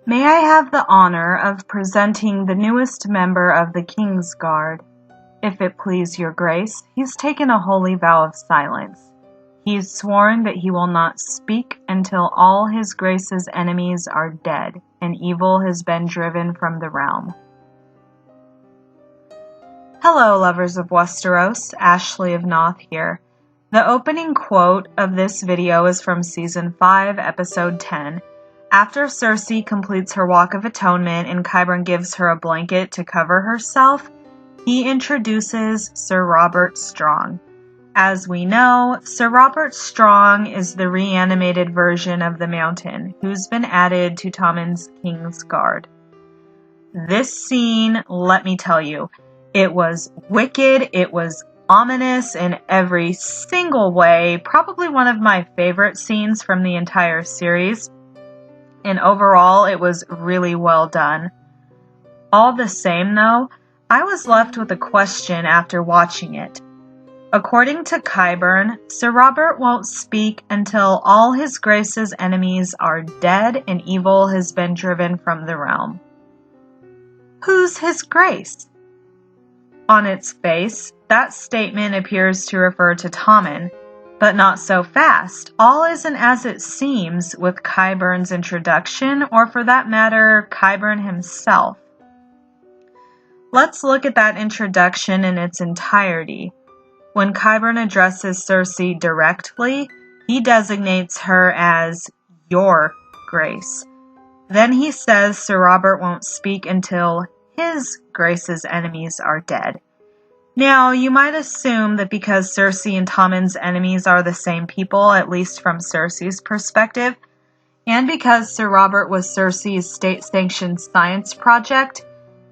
May I have the honor of presenting the newest member of the King's Guard? If it please your grace, he's taken a holy vow of silence. He's sworn that he will not speak until all his grace's enemies are dead and evil has been driven from the realm. Hello, lovers of Westeros, Ashley of Noth here. The opening quote of this video is from Season 5, Episode 10. After Cersei completes her Walk of Atonement and Qyburn gives her a blanket to cover herself, he introduces Sir Robert Strong. As we know, Sir Robert Strong is the reanimated version of the Mountain, who's been added to Tommen's King's Guard. This scene, let me tell you, it was wicked, it was ominous in every single way, probably one of my favorite scenes from the entire series, and overall it was really well done. All the same though, I was left with a question after watching it. According to Qyburn, Sir Robert won't speak until all his grace's enemies are dead and evil has been driven from the realm. Who's his grace? On its face, that statement appears to refer to Tommen, but not so fast. All isn't as it seems with Qyburn's introduction, or for that matter, Qyburn himself. Let's look at that introduction in its entirety. When Qyburn addresses Cersei directly, he designates her as Your Grace. Then he says Sir Robert won't speak until his grace's enemies are dead. Now, you might assume that because Cersei and Tommen's enemies are the same people, at least from Cersei's perspective, and because Sir Robert was Cersei's state-sanctioned science project,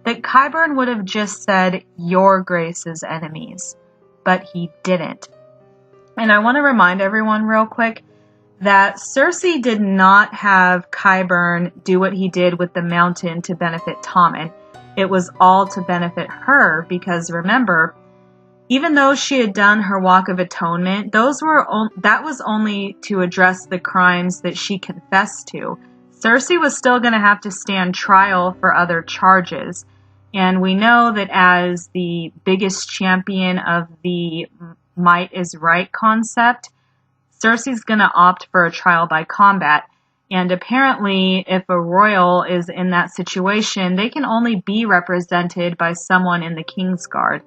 that Qyburn would have just said, Your grace's enemies. But he didn't. And I want to remind everyone real quick that Cersei did not have Qyburn do what he did with the Mountain to benefit Tommen. It was all to benefit her because remember, even though she had done her Walk of Atonement, that was only to address the crimes that she confessed to. Cersei was still going to have to stand trial for other charges. And we know that as the biggest champion of the might is right concept, Cersei's going to opt for a trial by combat. And apparently, if a royal is in that situation, they can only be represented by someone in the King's Guard.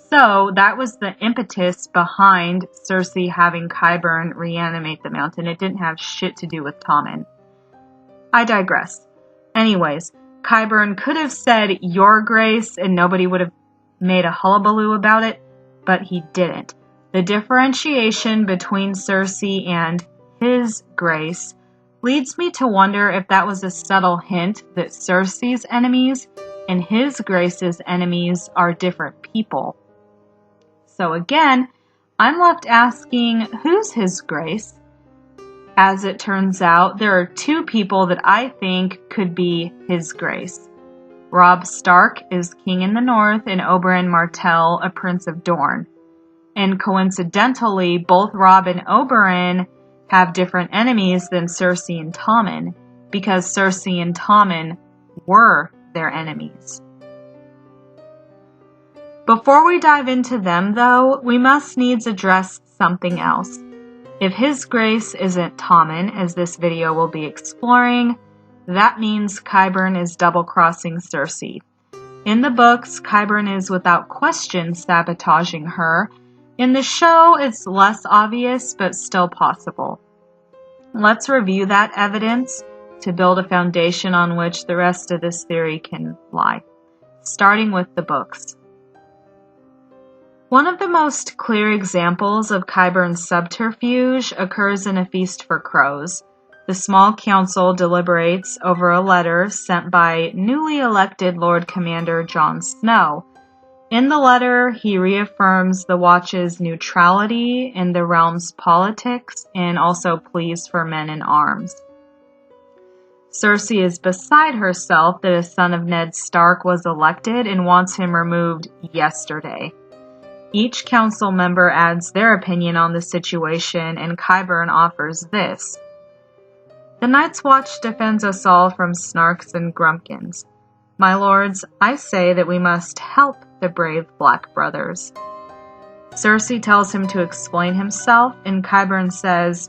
So that was the impetus behind Cersei having Qyburn reanimate the Mountain. It didn't have shit to do with Tommen. I digress. Anyways, Qyburn could have said, Your Grace, and nobody would have made a hullabaloo about it, but he didn't. The differentiation between Cersei and his grace leads me to wonder if that was a subtle hint that Cersei's enemies and his grace's enemies are different people. So again, I'm left asking, who's his grace? As it turns out, there are two people that I think could be his grace. Robb Stark is king in the north and Oberyn Martell a prince of Dorne. And coincidentally, both Robb and Oberyn have different enemies than Cersei and Tommen, because Cersei and Tommen were their enemies. Before we dive into them, though, we must needs address something else. If his grace isn't Tommen, as this video will be exploring, that means Qyburn is double-crossing Cersei. In the books, Qyburn is without question sabotaging her. In the show, it's less obvious, but still possible. Let's review that evidence to build a foundation on which the rest of this theory can lie, starting with the books. One of the most clear examples of Qyburn's subterfuge occurs in A Feast for Crows. The small council deliberates over a letter sent by newly elected Lord Commander Jon Snow. In the letter, he reaffirms the Watch's neutrality in the realm's politics and also pleas for men in arms. Cersei is beside herself that a son of Ned Stark was elected and wants him removed yesterday. Each council member adds their opinion on the situation, and Qyburn offers this. The Night's Watch defends us all from snarks and grumpkins. My lords, I say that we must help the brave Black brothers." Cersei tells him to explain himself, and Qyburn says,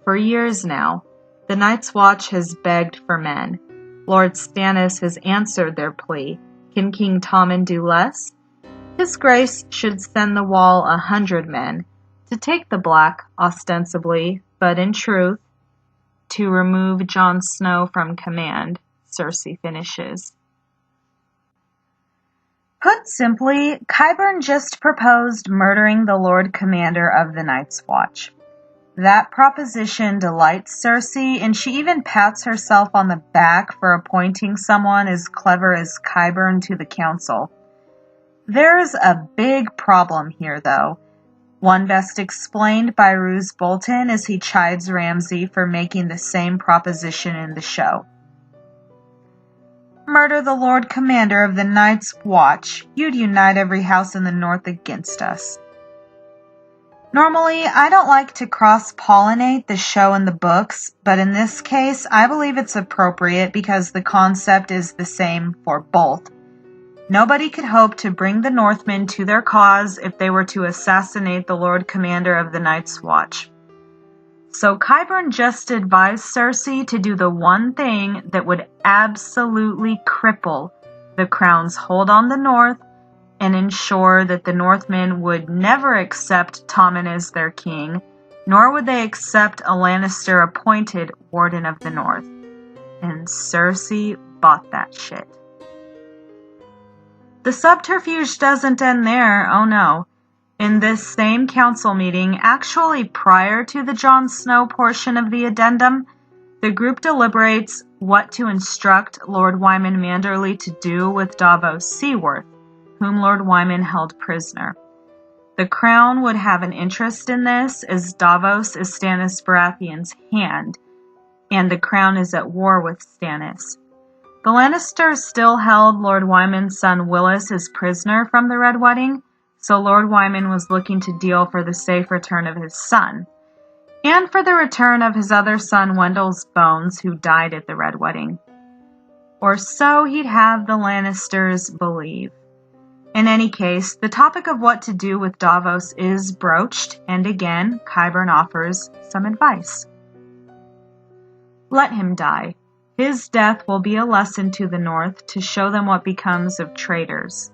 "For years now, the Night's Watch has begged for men. Lord Stannis has answered their plea. Can King Tommen do less? His Grace should send the Wall 100 men, to take the Black, ostensibly, but in truth, to remove Jon Snow from command," Cersei finishes. Put simply, Qyburn just proposed murdering the Lord Commander of the Night's Watch. That proposition delights Cersei, and she even pats herself on the back for appointing someone as clever as Qyburn to the council. There's a big problem here, though. One best explained by Roose Bolton as he chides Ramsay for making the same proposition in the show. "Murder the Lord Commander of the Night's Watch. You'd unite every house in the North against us." Normally, I don't like to cross-pollinate the show and the books, but in this case, I believe it's appropriate because the concept is the same for both. Nobody could hope to bring the Northmen to their cause if they were to assassinate the Lord Commander of the Night's Watch. So Qyburn just advised Cersei to do the one thing that would absolutely cripple the Crown's hold on the North and ensure that the Northmen would never accept Tommen as their king, nor would they accept a Lannister-appointed Warden of the North. And Cersei bought that shit. The subterfuge doesn't end there, oh no. In this same council meeting, actually prior to the Jon Snow portion of the addendum, the group deliberates what to instruct Lord Wyman Manderly to do with Davos Seaworth, whom Lord Wyman held prisoner. The Crown would have an interest in this, as Davos is Stannis Baratheon's hand, and the Crown is at war with Stannis. The Lannisters still held Lord Wyman's son Willis as prisoner from the Red Wedding, so Lord Wyman was looking to deal for the safe return of his son, and for the return of his other son Wendell's bones, who died at the Red Wedding. Or so he'd have the Lannisters believe. In any case, the topic of what to do with Davos is broached, and again, Qyburn offers some advice. Let him die. His death will be a lesson to the North to show them what becomes of traitors.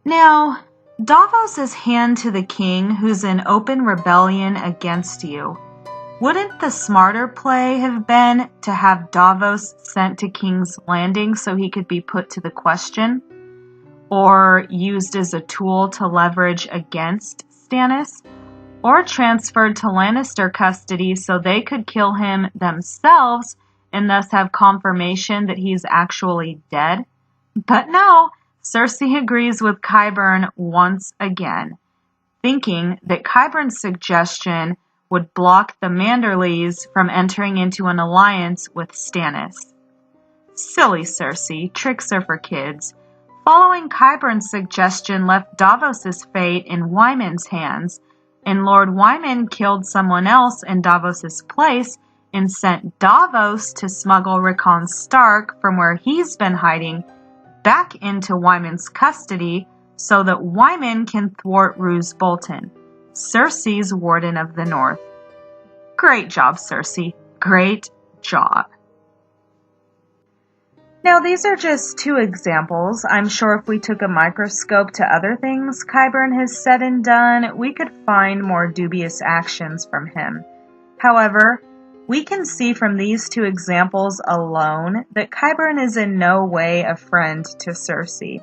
Now, Davos is hand to the king who's in open rebellion against you. Wouldn't the smarter play have been to have Davos sent to King's Landing so he could be put to the question? Or used as a tool to leverage against Stannis? Or transferred to Lannister custody so they could kill him themselves and thus have confirmation that he's actually dead? But no, Cersei agrees with Qyburn once again, thinking that Qyburn's suggestion would block the Manderlys from entering into an alliance with Stannis. Silly Cersei, tricks are for kids. Following Qyburn's suggestion left Davos's fate in Wyman's hands, and Lord Wyman killed someone else in Davos's place and sent Davos to smuggle Rickon Stark from where he's been hiding back into Wyman's custody so that Wyman can thwart Roose Bolton, Cersei's Warden of the North. Great job, Cersei. Great job. Now, these are just two examples. I'm sure if we took a microscope to other things Qyburn has said and done, we could find more dubious actions from him. However, we can see from these two examples alone that Qyburn is in no way a friend to Cersei.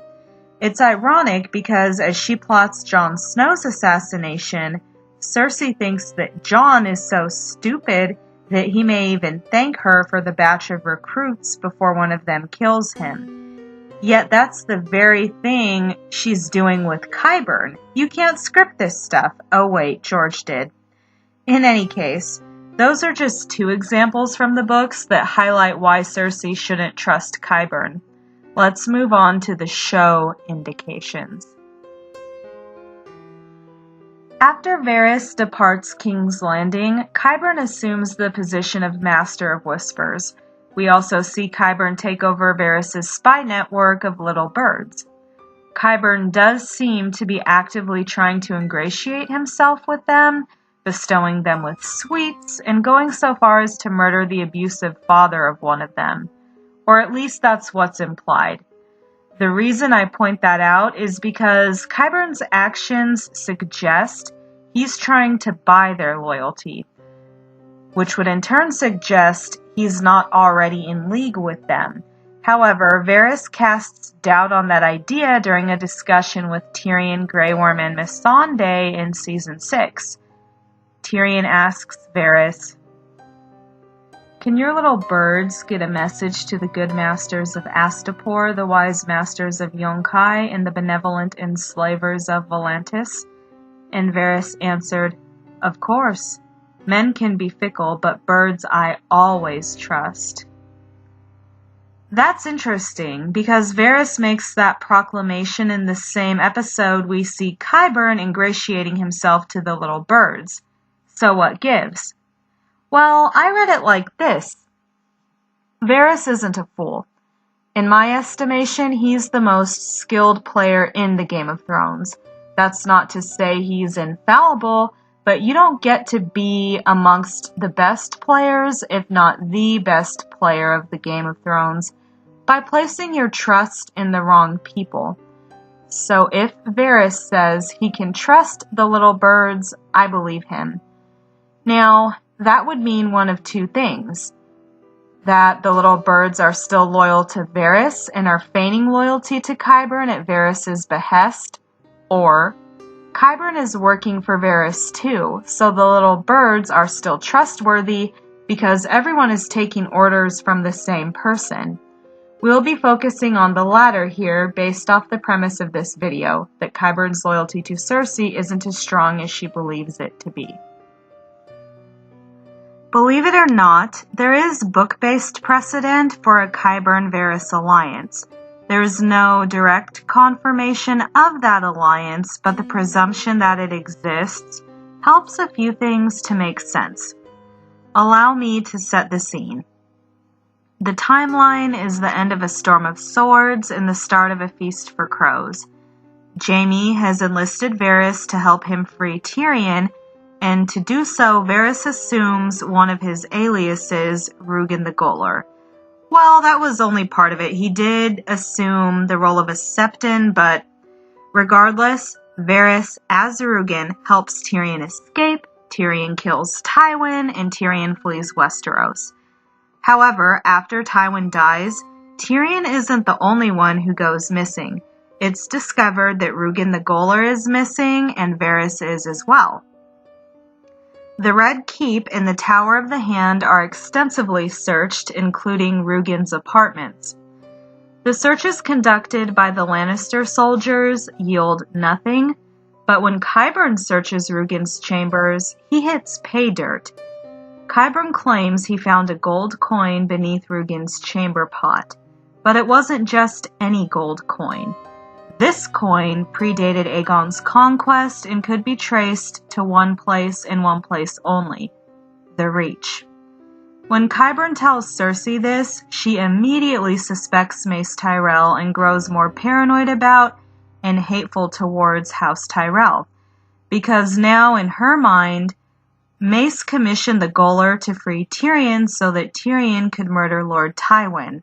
It's ironic because as she plots Jon Snow's assassination, Cersei thinks that Jon is so stupid that he may even thank her for the batch of recruits before one of them kills him. Yet that's the very thing she's doing with Qyburn. You can't script this stuff. Oh wait, George did. In any case, those are just two examples from the books that highlight why Cersei shouldn't trust Qyburn. Let's move on to the show indications. After Varys departs King's Landing, Qyburn assumes the position of Master of Whispers. We also see Qyburn take over Varys' spy network of little birds. Qyburn does seem to be actively trying to ingratiate himself with them, bestowing them with sweets, and going so far as to murder the abusive father of one of them. Or at least that's what's implied. The reason I point that out is because Qyburn's actions suggest he's trying to buy their loyalty, which would in turn suggest he's not already in league with them. However, Varys casts doubt on that idea during a discussion with Tyrion, Grey Worm, and Missandei in Season 6. Tyrion asks Varys, "Can your little birds get a message to the good masters of Astapor, the wise masters of Yunkai, and the benevolent enslavers of Volantis?" And Varys answered, "Of course. Men can be fickle, but birds I always trust." That's interesting, because Varys makes that proclamation in the same episode we see Qyburn ingratiating himself to the little birds. So what gives? Well, I read it like this. Varys isn't a fool. In my estimation, he's the most skilled player in the Game of Thrones. That's not to say he's infallible, but you don't get to be amongst the best players, if not the best player of the Game of Thrones, by placing your trust in the wrong people. So if Varys says he can trust the little birds, I believe him. Now, that would mean one of two things. That the little birds are still loyal to Varys and are feigning loyalty to Qyburn at Varys' behest, or Qyburn is working for Varys too, so the little birds are still trustworthy because everyone is taking orders from the same person. We'll be focusing on the latter here based off the premise of this video, that Qyburn's loyalty to Cersei isn't as strong as she believes it to be. Believe it or not, there is book-based precedent for a Qyburn-Varys alliance. There is no direct confirmation of that alliance, but the presumption that it exists helps a few things to make sense. Allow me to set the scene. The timeline is the end of a storm of swords and the start of a feast for crows. Jaime has enlisted Varys to help him free Tyrion, and to do so, Varys assumes one of his aliases, Rugen the Goaler. Well, that was only part of it. He did assume the role of a Septon, but regardless, Varys, as Rugen, helps Tyrion escape, Tyrion kills Tywin, and Tyrion flees Westeros. However, after Tywin dies, Tyrion isn't the only one who goes missing. It's discovered that Rugen the Goaler is missing, and Varys is as well. The Red Keep and the Tower of the Hand are extensively searched, including Rugen's apartments. The searches conducted by the Lannister soldiers yield nothing, but when Qyburn searches Rugen's chambers, he hits pay dirt. Qyburn claims he found a gold coin beneath Rugen's chamber pot, but it wasn't just any gold coin. This coin predated Aegon's conquest and could be traced to one place and one place only, the Reach. When Qyburn tells Cersei this, she immediately suspects Mace Tyrell and grows more paranoid about and hateful towards House Tyrell, because now in her mind, Mace commissioned the Goaler to free Tyrion so that Tyrion could murder Lord Tywin.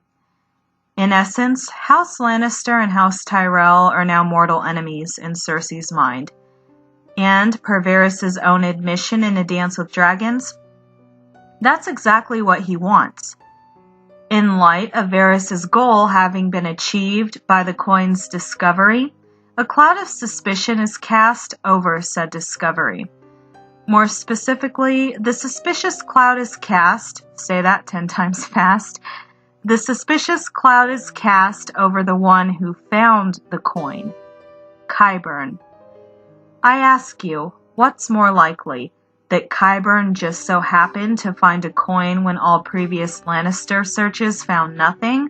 In essence, House Lannister and House Tyrell are now mortal enemies in Cersei's mind. And, per Varys' own admission in A Dance with Dragons, that's exactly what he wants. In light of Varys' goal having been achieved by the coin's discovery, a cloud of suspicion is cast over said discovery. More specifically, the suspicious cloud is cast, say that 10 times fast, the suspicious cloud is cast over the one who found the coin, Qyburn. I ask you, what's more likely, that Qyburn just so happened to find a coin when all previous Lannister searches found nothing,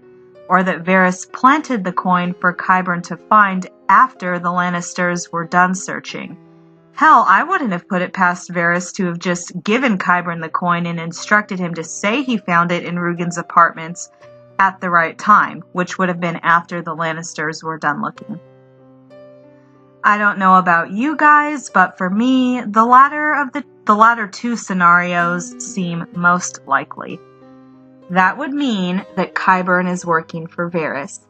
or that Varys planted the coin for Qyburn to find after the Lannisters were done searching? Hell, I wouldn't have put it past Varys to have just given Qyburn the coin and instructed him to say he found it in Rugen's apartments at the right time, which would have been after the Lannisters were done looking. I don't know about you guys, but for me, the latter two scenarios seem most likely. That would mean that Qyburn is working for Varys.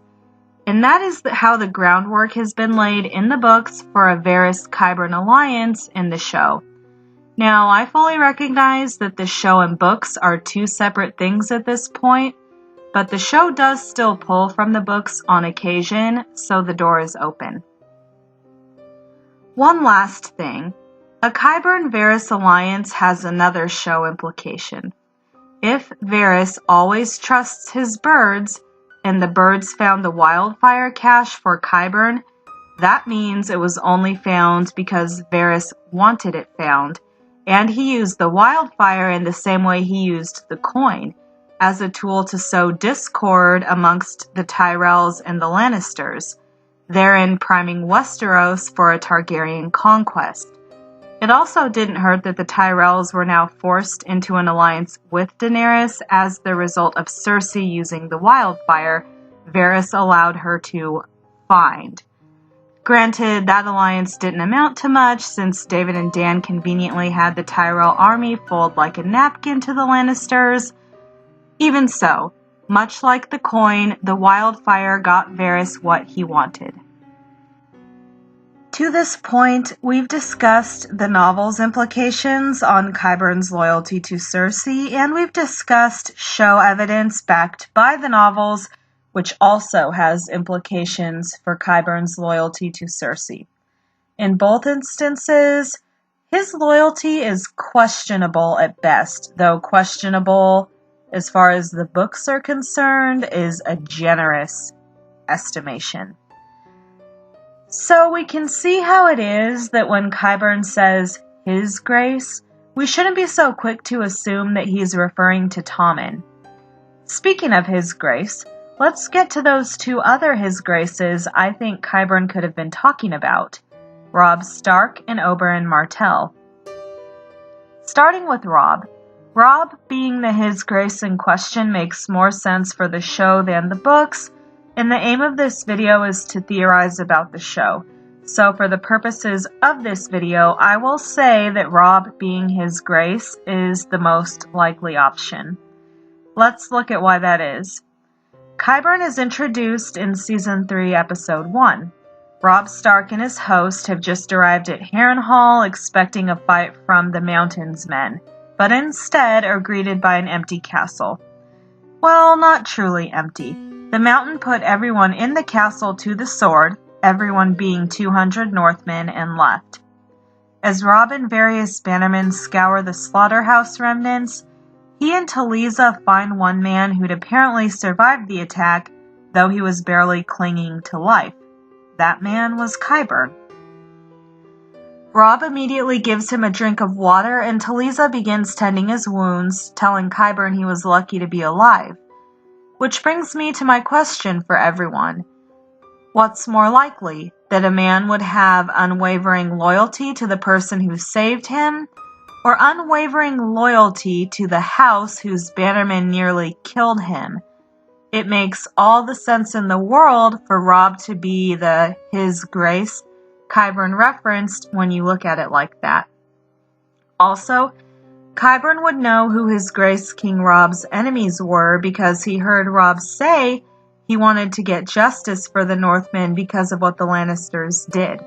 And that is how the groundwork has been laid in the books for a Varys-Qyburn alliance in the show. Now, I fully recognize that the show and books are two separate things at this point, but the show does still pull from the books on occasion, so the door is open. One last thing. A Qyburn-Varys alliance has another show implication. If Varys always trusts his birds, and the birds found the wildfire cache for Qyburn, that means it was only found because Varys wanted it found, and he used the wildfire in the same way he used the coin, as a tool to sow discord amongst the Tyrells and the Lannisters, therein priming Westeros for a Targaryen conquest. It also didn't hurt that the Tyrells were now forced into an alliance with Daenerys as the result of Cersei using the wildfire Varys allowed her to find. Granted, that alliance didn't amount to much since David and Dan conveniently had the Tyrell army fold like a napkin to the Lannisters. Even so, much like the coin, the wildfire got Varys what he wanted. To this point, we've discussed the novel's implications on Qyburn's loyalty to Cersei, and we've discussed show evidence backed by the novels, which also has implications for Qyburn's loyalty to Cersei. In both instances, his loyalty is questionable at best, though questionable as far as the books are concerned is a generous estimation. So we can see how it is that when Qyburn says His Grace, we shouldn't be so quick to assume that he's referring to Tommen. Speaking of His Grace, let's get to those two other His Graces I think Qyburn could have been talking about, Robb Stark and Oberyn Martell. Starting with Robb. Robb being the His Grace in question makes more sense for the show than the books, and the aim of this video is to theorize about the show. So for the purposes of this video, I will say that Robb being His Grace is the most likely option. Let's look at why that is. Qyburn is introduced in Season 3, Episode 1. Robb Stark and his host have just arrived at Harrenhal expecting a fight from the Mountain's men, but instead are greeted by an empty castle. Well, not truly empty. The Mountain put everyone in the castle to the sword, everyone being 200 Northmen, and left. As Robb and various bannermen scour the slaughterhouse remnants, he and Talisa find one man who'd apparently survived the attack, though he was barely clinging to life. That man was Qyburn. Robb immediately gives him a drink of water, and Talisa begins tending his wounds, telling Qyburn he was lucky to be alive. Which brings me to my question for everyone. What's more likely, that a man would have unwavering loyalty to the person who saved him, or unwavering loyalty to the house whose bannermen nearly killed him? It makes all the sense in the world for Robb to be the His Grace Qyburn referenced when you look at it like that. Also, Qyburn would know who His Grace King Robb's enemies were because he heard Robb say he wanted to get justice for the Northmen because of what the Lannisters did.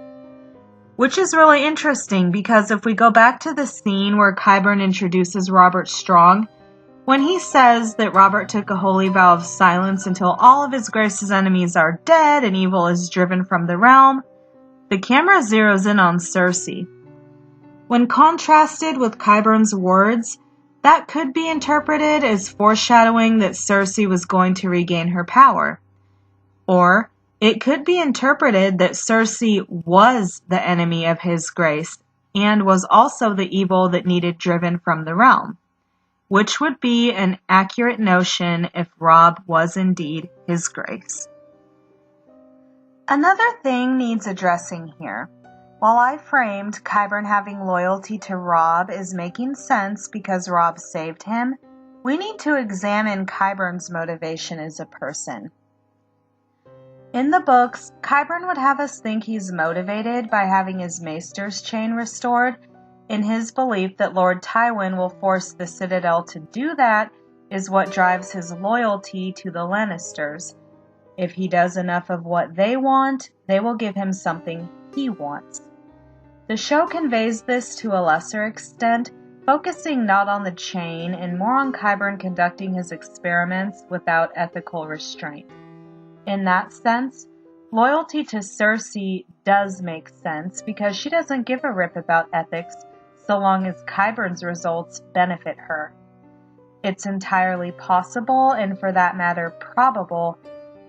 Which is really interesting because if we go back to the scene where Qyburn introduces Robert Strong, when he says that Robert took a holy vow of silence until all of His Grace's enemies are dead and evil is driven from the realm, the camera zeroes in on Cersei. When contrasted with Qyburn's words, that could be interpreted as foreshadowing that Cersei was going to regain her power. Or it could be interpreted that Cersei was the enemy of His Grace and was also the evil that needed driven from the realm, which would be an accurate notion if Robb was indeed His Grace. Another thing needs addressing here. While I framed Qyburn having loyalty to Robb as making sense because Robb saved him, we need to examine Qyburn's motivation as a person. In the books, Qyburn would have us think he's motivated by having his maester's chain restored, in his belief that Lord Tywin will force the Citadel to do that is what drives his loyalty to the Lannisters. If he does enough of what they want, they will give him something he wants. The show conveys this to a lesser extent, focusing not on the chain and more on Qyburn conducting his experiments without ethical restraint. In that sense, loyalty to Cersei does make sense because she doesn't give a rip about ethics so long as Qyburn's results benefit her. It's entirely possible, and for that matter probable,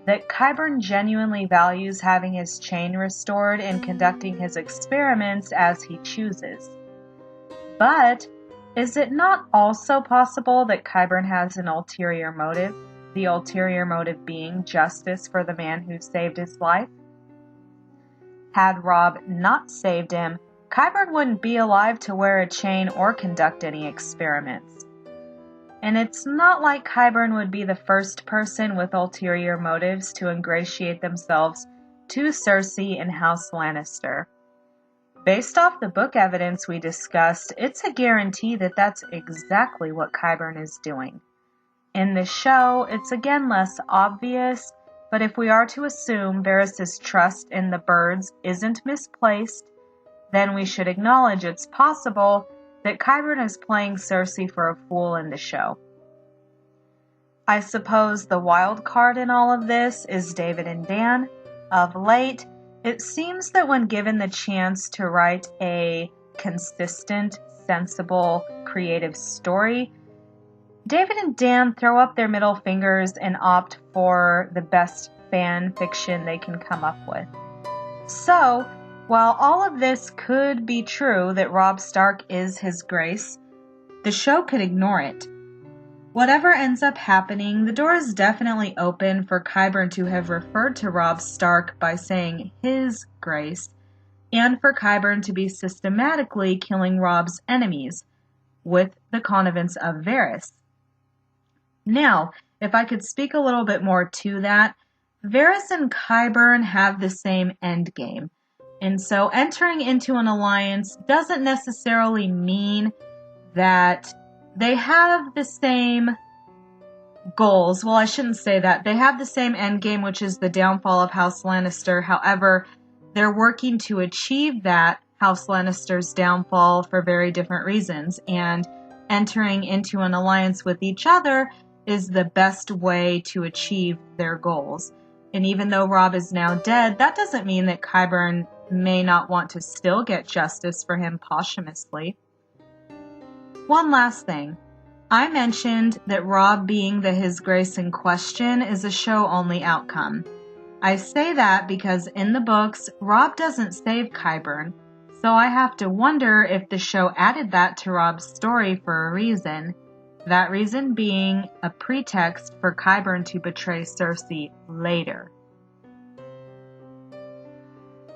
that Qyburn genuinely values having his chain restored and conducting his experiments as he chooses. But is it not also possible that Qyburn has an ulterior motive, the ulterior motive being justice for the man who saved his life? Had Robb not saved him, Qyburn wouldn't be alive to wear a chain or conduct any experiments. And it's not like Qyburn would be the first person with ulterior motives to ingratiate themselves to Cersei and House Lannister. Based off the book evidence we discussed, it's a guarantee that that's exactly what Qyburn is doing. In the show, it's again less obvious, but if we are to assume Varys' trust in the birds isn't misplaced, then we should acknowledge it's possible that Qyburn is playing Cersei for a fool in the show. I suppose the wild card in all of this is David and Dan. Of late, it seems that when given the chance to write a consistent, sensible, creative story, David and Dan throw up their middle fingers and opt for the best fan fiction they can come up with. So, while all of this could be true that Robb Stark is his grace, the show could ignore it. Whatever ends up happening, the door is definitely open for Qyburn to have referred to Robb Stark by saying his grace, and for Qyburn to be systematically killing Robb's enemies, with the connivance of Varys. Now, if I could speak a little bit more to that, Varys and Qyburn have the same endgame. And so entering into an alliance doesn't necessarily mean that they have the same goals. Well, I shouldn't say that. They have the same endgame, which is the downfall of House Lannister. However, they're working to achieve that House Lannister's downfall for very different reasons. And entering into an alliance with each other is the best way to achieve their goals. And even though Robb is now dead, that doesn't mean that Qyburn may not want to still get justice for him posthumously. One last thing. I mentioned that Robb being the His Grace in question is a show-only outcome. I say that because in the books, Robb doesn't save Qyburn, so I have to wonder if the show added that to Robb's story for a reason, that reason being a pretext for Qyburn to betray Cersei later.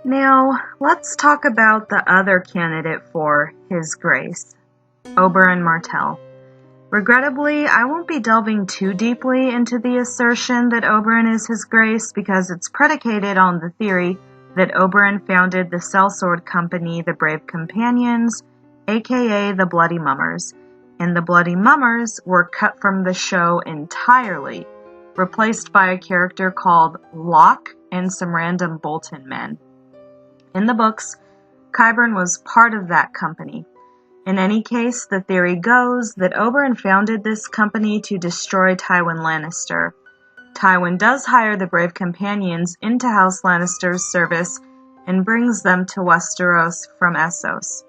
Now, let's talk about the other candidate for His Grace, Oberyn Martell. Regrettably, I won't be delving too deeply into the assertion that Oberyn is His Grace because it's predicated on the theory that Oberyn founded the sellsword company The Brave Companions, aka the Bloody Mummers, and the Bloody Mummers were cut from the show entirely, replaced by a character called Locke and some random Bolton men. In the books, Qyburn was part of that company. In any case, the theory goes that Oberyn founded this company to destroy Tywin Lannister. Tywin does hire the Brave Companions into House Lannister's service and brings them to Westeros from Essos.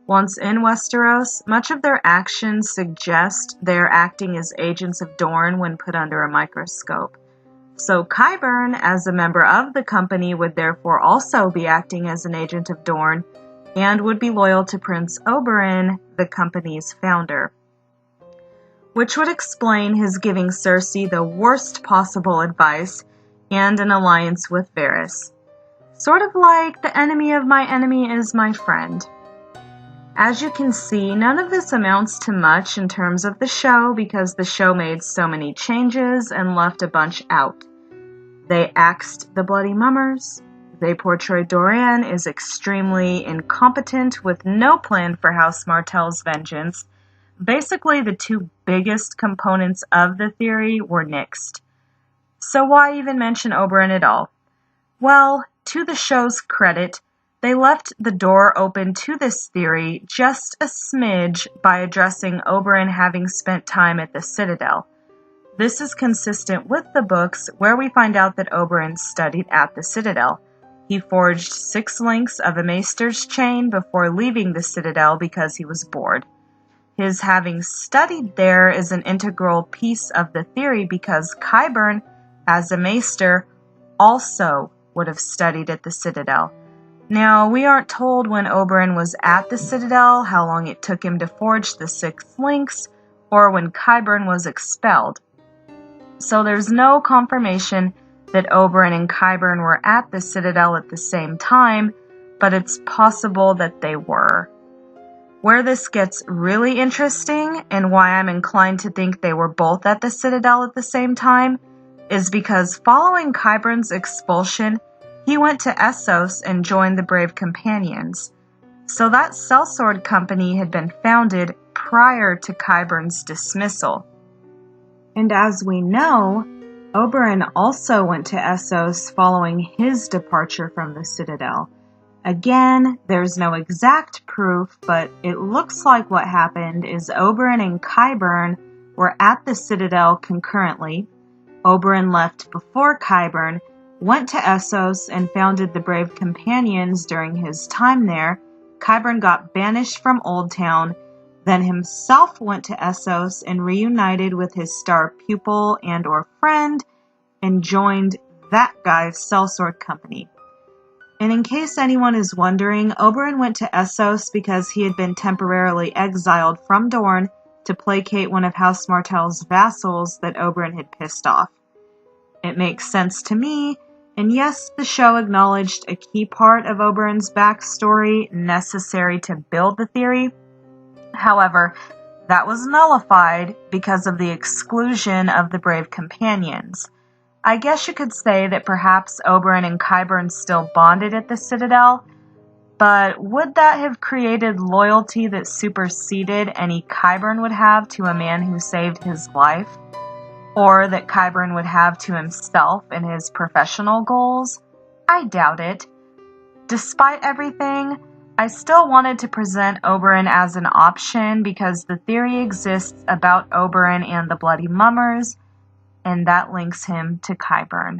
Once in Westeros, much of their actions suggest they are acting as agents of Dorne when put under a microscope. So Qyburn, as a member of the company, would therefore also be acting as an agent of Dorne and would be loyal to Prince Oberyn, the company's founder. Which would explain his giving Cersei the worst possible advice and an alliance with Varys. Sort of like the enemy of my enemy is my friend. As you can see, none of this amounts to much in terms of the show because the show made so many changes and left a bunch out. They axed the Bloody Mummers. They portrayed Dorian as extremely incompetent with no plan for House Martell's vengeance. Basically, the two biggest components of the theory were nixed. So why even mention Oberyn at all? Well, to the show's credit, they left the door open to this theory just a smidge by addressing Oberyn having spent time at the Citadel. This is consistent with the books where we find out that Oberyn studied at the Citadel. He forged 6 links of a maester's chain before leaving the Citadel because he was bored. His having studied there is an integral piece of the theory because Qyburn, as a maester, also would have studied at the Citadel. Now, we aren't told when Oberyn was at the Citadel, how long it took him to forge the 6 links, or when Qyburn was expelled. So there's no confirmation that Oberyn and Qyburn were at the Citadel at the same time, but it's possible that they were. Where this gets really interesting, and why I'm inclined to think they were both at the Citadel at the same time, is because following Qyburn's expulsion, he went to Essos and joined the Brave Companions. So that sellsword company had been founded prior to Qyburn's dismissal. And as we know, Oberyn also went to Essos following his departure from the Citadel. Again, there's no exact proof, but it looks like what happened is Oberyn and Qyburn were at the Citadel concurrently. Oberyn left before Qyburn, went to Essos, and founded the Brave Companions during his time there. Qyburn got banished from Old Town, then himself went to Essos and reunited with his star pupil and or friend, and joined that guy's sellsword company. And in case anyone is wondering, Oberyn went to Essos because he had been temporarily exiled from Dorne to placate one of House Martell's vassals that Oberyn had pissed off. It makes sense to me, and yes, the show acknowledged a key part of Oberyn's backstory necessary to build the theory. However, that was nullified because of the exclusion of the Brave Companions. I guess you could say that perhaps Oberyn and Qyburn still bonded at the Citadel, but would that have created loyalty that superseded any Qyburn would have to a man who saved his life? Or that Qyburn would have to himself and his professional goals? I doubt it. Despite everything, I still wanted to present Oberyn as an option because the theory exists about Oberyn and the Bloody Mummers, and that links him to Qyburn.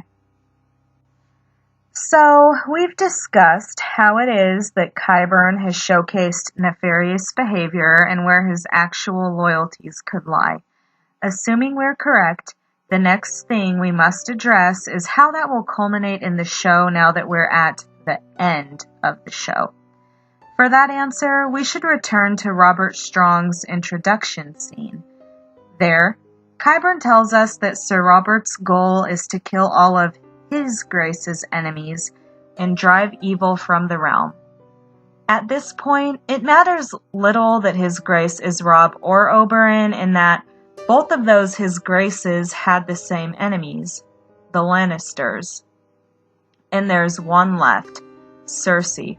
So, we've discussed how it is that Qyburn has showcased nefarious behavior and where his actual loyalties could lie. Assuming we're correct, the next thing we must address is how that will culminate in the show now that we're at the end of the show. For that answer, we should return to Robert Strong's introduction scene. There, Qyburn tells us that Sir Robert's goal is to kill all of His Grace's enemies and drive evil from the realm. At this point, it matters little that His Grace is Robb or Oberyn, and that both of those His Graces had the same enemies, the Lannisters. And there's one left, Cersei.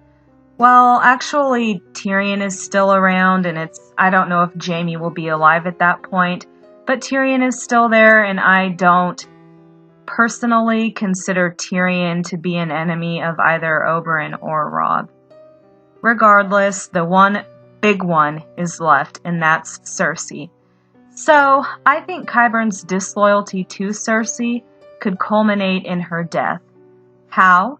Well, actually, Tyrion is still around, and I don't know if Jaime will be alive at that point, but Tyrion is still there, and I don't personally consider Tyrion to be an enemy of either Oberyn or Robb. Regardless, the one big one is left, and that's Cersei. So, I think Qyburn's disloyalty to Cersei could culminate in her death. How?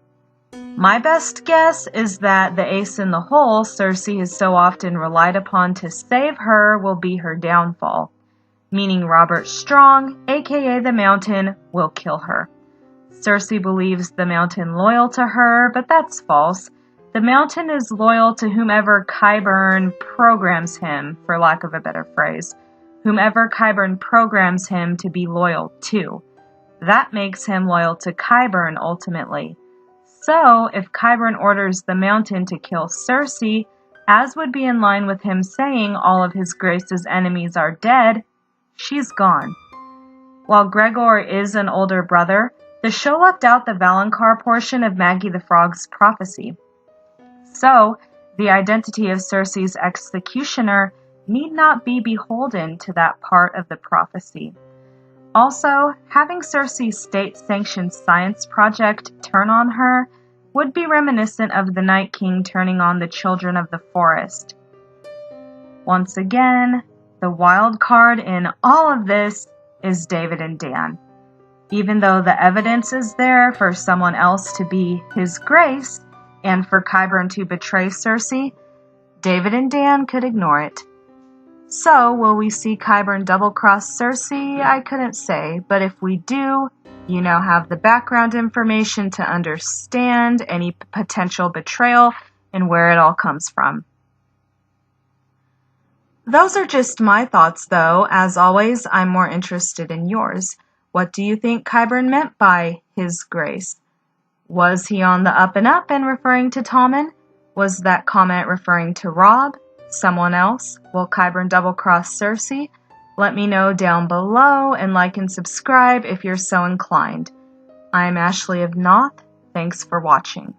My best guess is that the ace in the hole Cersei has so often relied upon to save her will be her downfall, meaning Robert Strong, aka the Mountain, will kill her. Cersei believes the Mountain loyal to her, but that's false. The Mountain is loyal to whomever Qyburn programs him, for lack of a better phrase. Whomever Qyburn programs him to be loyal to. That makes him loyal to Qyburn ultimately. So, if Qyburn orders the mountain to kill Cersei, as would be in line with him saying all of his Grace's enemies are dead, she's gone. While Gregor is an older brother, the show left out the Valonqar portion of Maggie the Frog's prophecy. So, the identity of Cersei's executioner need not be beholden to that part of the prophecy. Also, having Cersei's state-sanctioned science project turn on her would be reminiscent of the Night King turning on the children of the forest. Once again, the wild card in all of this is David and Dan. Even though the evidence is there for someone else to be His Grace and for Qyburn to betray Cersei, David and Dan could ignore it. So, will we see Qyburn double-cross Cersei? I couldn't say, but if we do, you now have the background information to understand any potential betrayal and where it all comes from. Those are just my thoughts, though. As always, I'm more interested in yours. What do you think Qyburn meant by His Grace? Was he on the up and up and referring to Tommen? Was that comment referring to Robb? Someone else? Will Qyburn double-cross Cersei? Let me know down below and like and subscribe if you're so inclined. I'm Ashley of Noth. Thanks for watching.